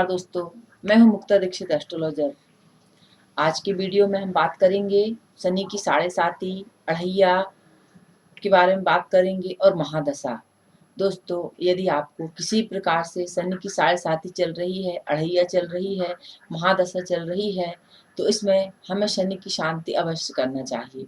नमस्कार दोस्तों, मैं हूं मुक्ता दीक्षित एस्ट्रोलॉजर। आज की वीडियो में हम बात करेंगे शनि की साढ़े साती, अढ़ैया के बारे में बात करेंगे और महादशा। दोस्तों, यदि आपको किसी प्रकार से शनि की साढ़े साती चल रही है, अढ़ैया चल रही है, महादशा चल रही है, तो इसमें हमें शनि की शांति अवश्य करना चाहिए।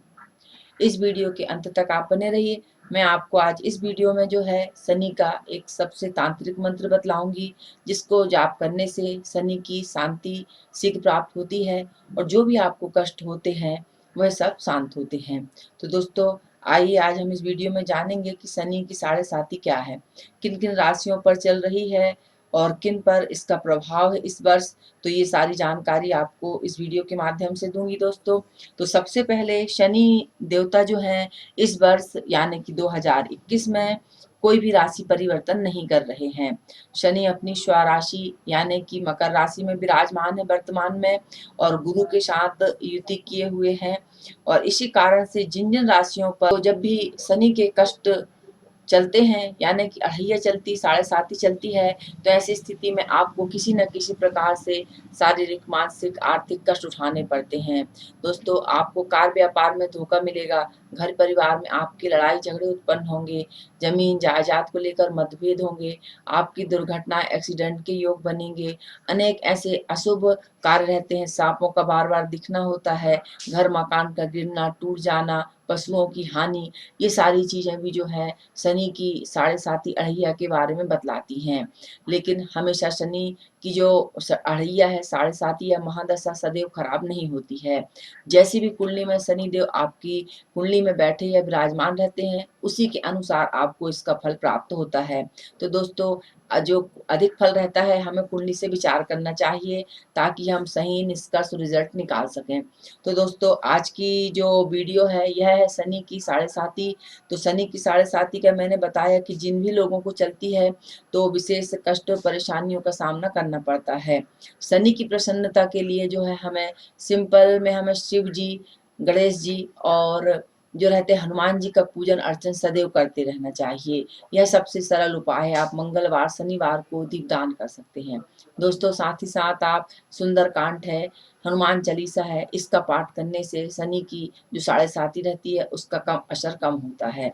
इस वीडियो के अंत तक आप बने रहिए। मैं आपको आज इस वीडियो में जो है शनि का एक सबसे तांत्रिक मंत्र बतलाऊंगी, जिसको जाप करने से शनि की शांति शीघ्र प्राप्त होती है और जो भी आपको कष्ट होते हैं वह सब शांत होते हैं। तो दोस्तों, आइए आज हम इस वीडियो में जानेंगे कि शनि की साढ़े साती क्या है, किन किन राशियों पर चल रही है और किन पर इसका प्रभाव है इस वर्ष। तो ये सारी जानकारी आपको इस वीडियो के माध्यम से दूंगी दोस्तों। तो सबसे पहले शनि देवता जो हैं इस वर्ष यानी कि 2021 में कोई भी राशि परिवर्तन नहीं कर रहे हैं। शनि अपनी स्वराशि यानी कि मकर राशि में विराजमान है वर्तमान में और गुरु के साथ युति किए हुए हैं। और इसी कारण से जिन जिन राशियों पर जब भी शनि के कष्ट चलते हैं यानी कि अढ़ैया चलती, साढ़े साती चलती है, तो ऐसी स्थिति में आपको किसी न किसी प्रकार से शारीरिक, मानसिक, आर्थिक कष्ट उठाने पड़ते हैं। दोस्तों, आपको कार्य व्यापार में धोखा मिलेगा, घर परिवार में आपकी लड़ाई झगड़े उत्पन्न होंगे, जमीन जायदाद को लेकर मतभेद होंगे, आपकी दुर्घटना एक्सीडेंट के योग बनेंगे, अनेक ऐसे अशुभ कार्य रहते हैं, सांपों का बार बार दिखना होता है, घर मकान का गिरना, टूट जाना, पशुओं की हानि, ये सारी चीजें भी जो है शनि की साढ़े साती अढ़ैया के बारे में बतलाती हैं। लेकिन हमेशा शनि की जो अढ़ैया है, साढ़े साती या महादशा सदैव खराब नहीं होती है। जैसी भी कुंडली में शनि देव आपकी कुंडली में बैठे या विराजमान रहते हैं, उसी के अनुसार आपको इसका फल प्राप्त होता है। तो दोस्तों, जो अधिक फल रहता है हमें कुंडली से विचार करना चाहिए ताकि हम सही निष्कर्ष रिजल्ट निकाल सकें। तो दोस्तों, आज की जो वीडियो है यह है शनि की साढ़े साती। तो शनि की साढ़े साती का मैंने बताया कि जिन भी लोगों को चलती है तो विशेष कष्ट परेशानियों का सामना करना पड़ता है। शनि की प्रसन्नता के लिए जो है हमें सिंपल में हमें शिव जी, गणेश जी और जो रहते हैं हनुमान जी का पूजन अर्चन सदैव करते रहना चाहिए। यह सबसे सरल उपाय है। आप मंगलवार, शनिवार को दीपदान कर सकते हैं। दोस्तों, साथ ही साथ आप सुंदरकांड है, हनुमान चालीसा है, इसका पाठ करने से शनि की जो साढ़े साती रहती है उसका कम असर कम होता है।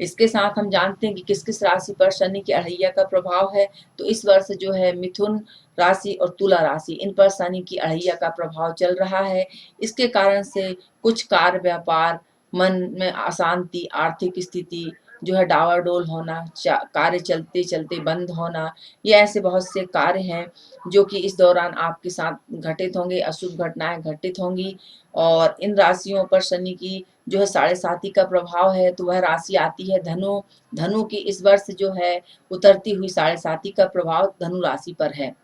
इसके साथ हम जानते हैं कि किस किस राशि पर शनि की अढ़ैया का प्रभाव है। तो इस वर्ष जो है मिथुन राशि और तुला राशि, इन पर शनि की अढ़ैया का प्रभाव चल रहा है। इसके कारण से कुछ कार्य व्यापार, मन में अशांति, आर्थिक स्थिति जो है डावाडोल होना, कार्य चलते चलते बंद होना, ये ऐसे बहुत से कार्य हैं जो कि इस दौरान आपके साथ घटित होंगे, अशुभ घटनाएं घटित होंगी। और इन राशियों पर शनि की जो है साढ़े साती का प्रभाव है, तो वह राशि आती है धनु। धनु की इस वर्ष जो है उतरती हुई साढ़े साती का प्रभाव धनु राशि पर है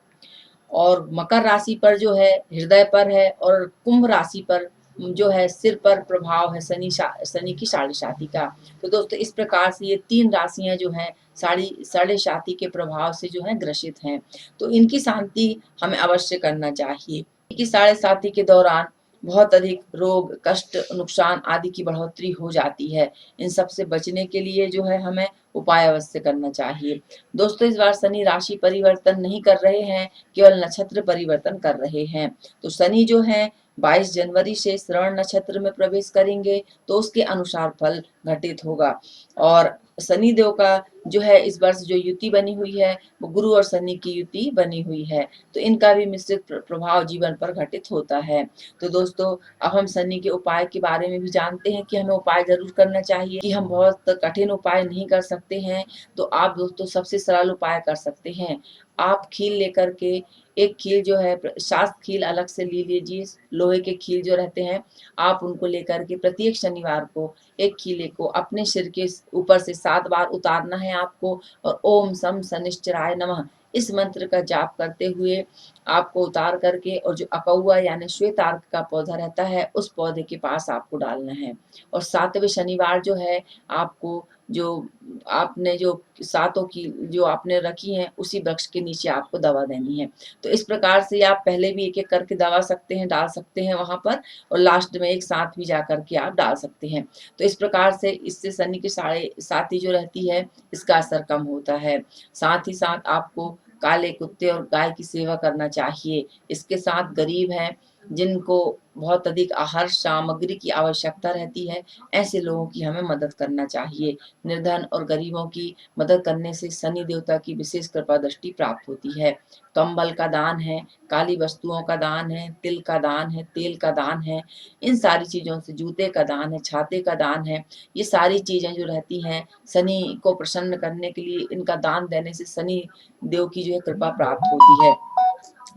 और मकर राशि पर जो है हृदय पर है और कुंभ राशि पर जो है सिर पर प्रभाव है शनि की साढ़े साती का। तो दोस्तों, इस प्रकार से ये तीन राशियां जो हैं साढ़े साती के प्रभाव से जो है ग्रसित हैं। तो इनकी शांति हमें अवश्य करना चाहिए कि साढ़े साती के दौरान बहुत अधिक रोग, कष्ट, नुकसान आदि की बढ़ोतरी हो जाती है। इन सब से बचने के लिए जो है हमें उपाय अवश्य करना चाहिए। दोस्तों, इस बार शनि राशि परिवर्तन नहीं कर रहे हैं, केवल नक्षत्र परिवर्तन कर रहे हैं। तो शनि जो है 22 जनवरी से श्रवण नक्षत्र में प्रवेश करेंगे, तो उसके अनुसार फल घटित होगा। और शनि देव का जो है इस वर्ष जो युति बनी हुई है वो गुरु और शनि की युति बनी हुई है, तो इनका भी मिश्रित प्रभाव जीवन पर घटित होता है। तो दोस्तों, अब हम शनि के उपाय के बारे में भी जानते हैं कि हमें उपाय जरूर करना चाहिए, कि हम बहुत कठिन उपाय नहीं कर सकते हैं। तो आप दोस्तों सबसे सरल उपाय कर सकते हैं। आप खील लेकर के, एक खील जो है, 7 खील अलग से ले लीजिए, लोहे के खील जो रहते हैं, आप उनको लेकर के प्रत्येक शनिवार को एक खीले को अपने सिर के ऊपर से 7 बार उतारना है आपको और ओम सम शनिश्चराय नमः इस मंत्र का जाप करते हुए आपको उतार करके, और जो अकौआ यानी श्वेत आर्क का पौधा रहता है उस पौधे के पास आपको डालना है। और 7वें शनिवार जो है आपको जो आपने जो सातों की जो आपने रखी हैं उसी वृक्ष के नीचे आपको दवा देनी है। तो इस प्रकार से आप पहले भी एक एक करके दवा सकते हैं, डाल सकते हैं वहां पर, और लास्ट में एक साथ भी जा करके आप डाल सकते हैं। तो इस प्रकार से इससे शनि की साढ़े साती जो रहती है इसका असर कम होता है। साथ ही साथ आपको काले कुत्ते और गाय की सेवा करना चाहिए। इसके साथ गरीब हैं, जिनको बहुत अधिक आहार सामग्री की आवश्यकता रहती है, ऐसे लोगों की हमें मदद करना चाहिए। निर्धन और गरीबों की मदद करने से शनि देवता की विशेष कृपा दृष्टि प्राप्त होती है। कंबल का दान है, काली वस्तुओं का दान है, तिल का दान है, तेल का दान है, इन सारी चीज़ों से, जूते का दान है, छाते का दान है, ये सारी चीज़ें जो रहती हैं शनि को प्रसन्न करने के लिए, इनका दान देने से शनि देव की जो है कृपा प्राप्त होती है।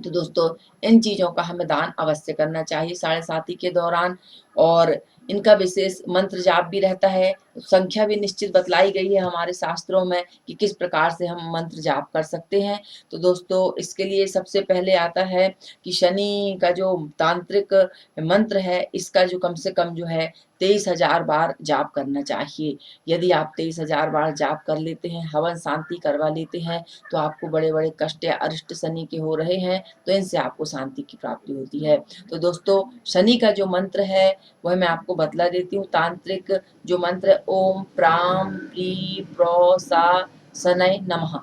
तो दोस्तों, इन चीज़ों का हमें दान अवश्य करना चाहिए साढ़े साती के दौरान। और इनका विशेष मंत्र जाप भी रहता है, संख्या भी निश्चित बतलाई गई है हमारे शास्त्रों में कि किस प्रकार से हम मंत्र जाप कर सकते हैं। तो दोस्तों, इसके लिए सबसे पहले आता है कि शनि का जो तांत्रिक मंत्र है, इसका जो कम से कम जो है 23,000 बार जाप करना चाहिए। यदि आप 23,000 बार जाप कर लेते हैं, हवन शांति करवा लेते हैं, तो आपको बड़े बड़े कष्ट या अरिष्ट शनि के हो रहे हैं तो इनसे आपको शांति की प्राप्ति होती है। तो दोस्तों, शनि का जो मंत्र है वह मैं आपको बतला देती हूँ। तांत्रिक जो मंत्र है, ओम प्राम प्री प्रो सा शनय नमः,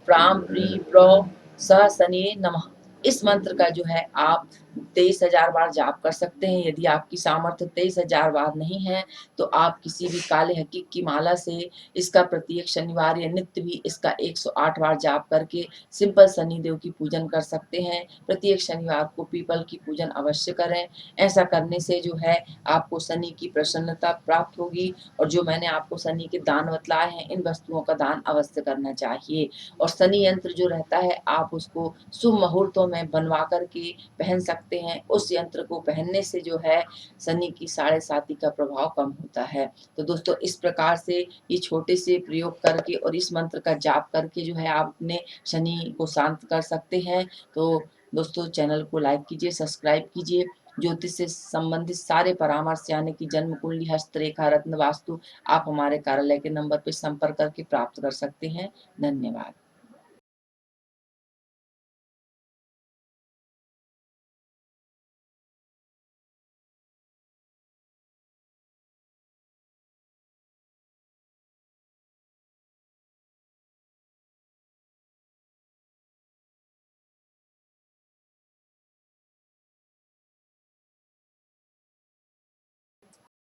प्राम प्री प्रो स शनि नमः। इस मंत्र का जो है आप 23,000 बार जाप कर सकते हैं। यदि आपकी सामर्थ्य 23,000 बार नहीं है तो आप किसी भी काले हकीक की माला से इसका प्रत्येक शनिवार या नित्य भी इसका 108 बार जाप करके सिंपल शनि देव की पूजन कर सकते हैं। प्रत्येक शनिवार को पीपल की पूजन अवश्य करें। ऐसा करने से जो है आपको शनि की प्रसन्नता प्राप्त होगी। और जो मैंने आपको शनि के दान बतलाए हैं, इन वस्तुओं का दान अवश्य करना चाहिए। और शनि यंत्र जो रहता है, आप उसको शुभ मुहूर्तों में बनवा करके पहन सकते हैं। उस यंत्र को पहनने से जो है शनि की साढ़े साती का प्रभाव कम होता है। तो दोस्तों, इस प्रकार से ये छोटे से प्रयोग करके और इस मंत्र का जाप करके जो है आप अपने शनि को शांत कर सकते हैं। तो दोस्तों, चैनल को लाइक कीजिए, सब्सक्राइब कीजिए। ज्योतिष से संबंधित सारे परामर्श यानी कि जन्म कुंडली, हस्तरेखा, रत्न वास्तु आप हमारे कार्यालय के नंबर पर संपर्क करके प्राप्त कर सकते हैं। धन्यवाद।